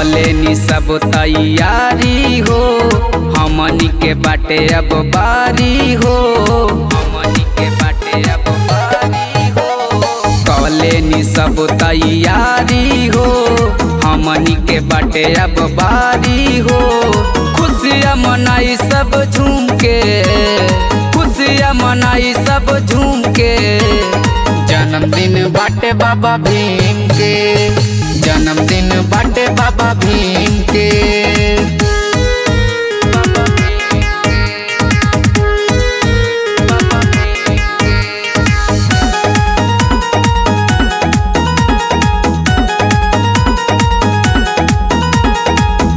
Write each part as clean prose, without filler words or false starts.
लेनी सब तैयारी हो, हमनी के बाटे अब बारी हो, हमनी के बाटे अब बारी हो। कलेनी सब तैयारी हो, हमनी के बाटे अब बारी हो। खुशियाँ मनाई सब झूम के, खुशियाँ मनाई सब झूम के। जन्मदिन बाटे बाबा भीम के, जन्मदिन बाटे बाबा भीम के।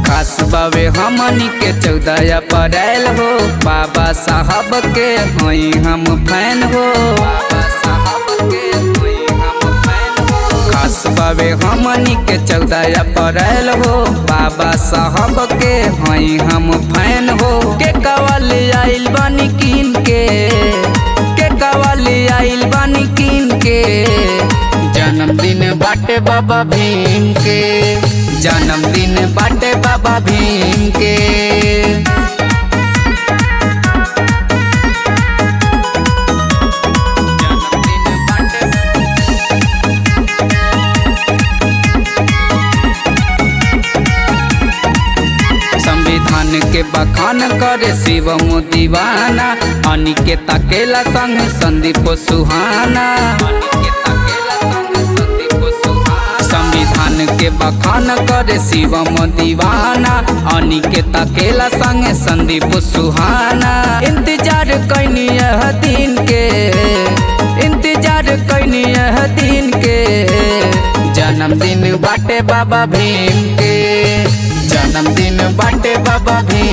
खास बावे हमनी के 14 अप्रैल हो, बाबा साहब के हई हम फैन हो, बाबा साहब के हई हम फैन हो। खास बावे हमनी के 14 अप्रैल हो, बाबा साहब के हई हम फैन हो। के कवाली आइल बानी कीन के, के कवाली आइल बानी कीन के। जन्मदिन बाटे बाबा भीम के, जन्मदिन बाटे बाबा भीम के। संविधान के बखान करे शिवम दीवाना, अनिकेत अकेला संग संदीप सुहाना। संविधान के बखान करे शिवम दीवाना, अनिकेत अकेला संग संदीप सुहाना। इंतजार कैनी यह दिन के, इंतजार कैनी यह दिन के। जन्मदिन बाटे बाबा भीम के, जन्मदिन बाटे बाबा भीम।